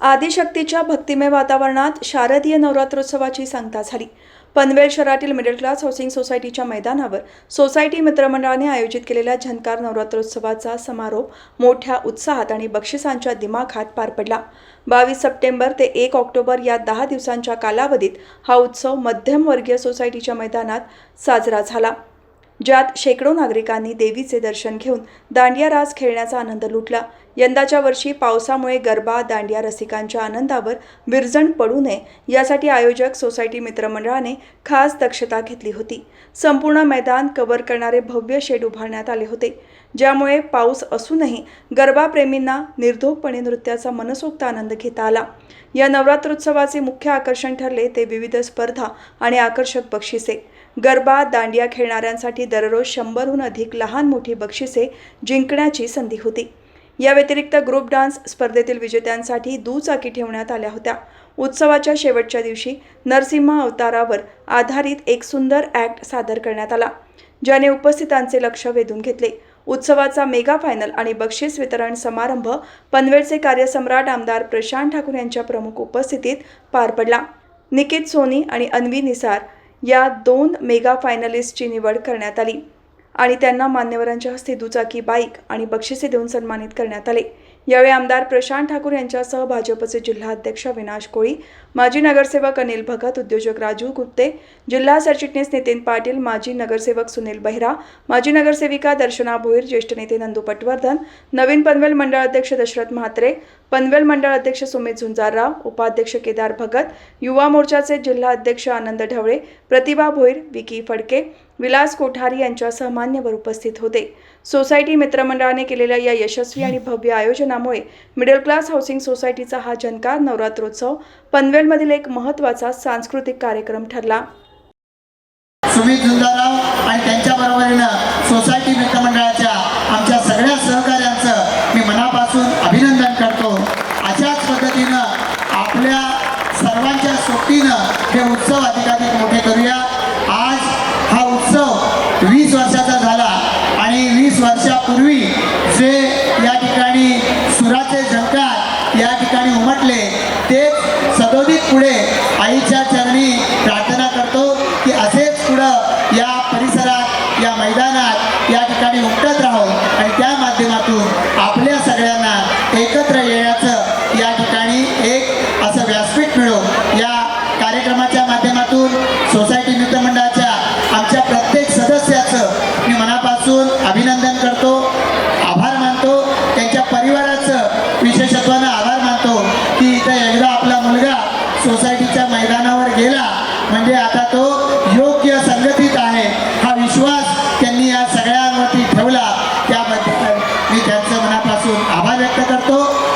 आदिशक्तीच्या भक्तिमय वातावरणात शारदीय नवरात्रोत्सवाची सांगता झाली। पनवेल शहरातील मिडल क्लास हाऊसिंग सोसायटीच्या मैदानावर सोसायटी मित्रमंडळाने आयोजित केलेल्या झंकार नवरात्रोत्सवाचा समारोप मोठ्या उत्साहात आणि बक्षिसांच्या दिमाखात पार पडला। 22 सप्टेंबर ते 1 ऑक्टोबर या 10 दिवसांच्या कालावधीत हा उत्सव मध्यमवर्गीय सोसायटीच्या मैदानात साजरा झाला, ज्यात शेकडो नागरिकांनी देवीचे दर्शन घेऊन दांडिया रास खेळण्याचा आनंद लुटला। यंदाच्या वर्षी पावसामुळे गरबा दांडिया रसिकांच्या आनंदावर विरजण पडू नये यासाठी आयोजक सोसायटी मित्रमंडळाने खास दक्षता घेतली होती। संपूर्ण मैदान कव्हर करणारे भव्य शेड उभारण्यात आले होते, ज्यामुळे पाऊस असूनही गरबा प्रेमींना निर्धोकपणे नृत्याचा मनसोक्त आनंद घेता आला। या नवरात्रोत्सवाचे मुख्य आकर्षण ठरले ते विविध स्पर्धा आणि आकर्षक बक्षिसे। गरबा दांडिया खेळणाऱ्यांसाठी दररोज 100हून अधिक लहान मोठी बक्षिसे जिंकण्याची संधी होती। या व्यतिरिक्त ग्रुप डान्स स्पर्धेतील विजेत्यांसाठी दुचाकी ठेवण्यात आल्या होत्या। उत्सवाच्या शेवटच्या दिवशी नरसिंह अवतारावर आधारित एक सुंदर ॲक्ट सादर करण्यात आला, ज्याने उपस्थितांचे लक्ष वेधून घेतले। उत्सवाचा मेगा फायनल आणि बक्षीस वितरण समारंभ पनवेलचे कार्यसम्राट आमदार प्रशांत ठाकूर यांच्या प्रमुख उपस्थितीत पार पडला। निकित सोनी आणि अन्वी निसार या 2 मेगा फायनलिस्टची निवड करण्यात आली आणि त्यांना मान्यवरांच्या हस्ते दुचाकी, बाईक आणि बक्षिसे देऊन सन्मानित करण्यात आले। यावेळी आमदार प्रशांत ठाकूर यांच्यासह भाजपचे जिल्हाध्यक्ष विनाश कोळी, माजी नगरसेवक अनिल भगत, उद्योजक राजू गुप्ते, जिल्हा सरचिटणीस नितीन पाटील, माजी नगरसेवक सुनील बहिरा, माजी नगरसेविका दर्शना भोईर, ज्येष्ठ नेते नंदू पटवर्धन, नवीन पनवेल मंडळ अध्यक्ष दशरथ म्हात्रे, पनवेल मंडळ अध्यक्ष सुमित झुंजारराव, उपाध्यक्ष केदार भगत, युवा मोर्चाचे जिल्हा अध्यक्ष आनंद ढवळे, प्रतिभा भोईर, विकी फडके, विलास कोठारी यांच्यासह मान्यवर उपस्थित होते। सोसायटी मित्रमंडळाने केलेल्या या यशस्वी आणि भव्य आयोजनामुळे मिडल क्लास हाऊसिंग सोसायटीचा हा झंकार नवरात्रोत्सव पनवेलमधील एक महत्त्वाचा सांस्कृतिक कार्यक्रम ठरला। सुमित झुंजारराव आणि त्यांच्या बरोबरीनं सोसायटी मित्रमंडळाच्या आमच्या सगळ्या सहकाऱ्यांचं मी मनापासून अभिनंदन करतो। अशाच पद्धतीनं आपल्या सर्वांच्या सोबतीनं हे उत्सव अधिकाधिक मोठे करूया। आज हा उत्सव 20 वर्षाचा झाला आणि 20 वर्षापूर्वी जे या ठिकाणी सुराचे झंकार या ठिकाणी उमटले ते सदोदित पुढे आईच्या चरणी प्रार्थना करतो की असेच पुढं या परिसरात, या मैदानात या ठिकाणी उमटत राहो आणि त्या माध्यमातून आपल्या सगळ्यांना एकत्र येण्याचं या ठिकाणी एक असं व्यासपीठ मिळो। या कार्यक्रमाच्या माध्यमातून सोसायटी मित्रमंडळाच्या आमच्या प्रत्येक सदस्याचं मी मनापासून अभिनंदन करतो, आभार मानतो। त्यांच्या परिवाराचं विशेषत्वानं आभार मानतो की इथं एकदा आपला मुलगा सोसायटीच्या मैदानावर गेला म्हणजे आता तो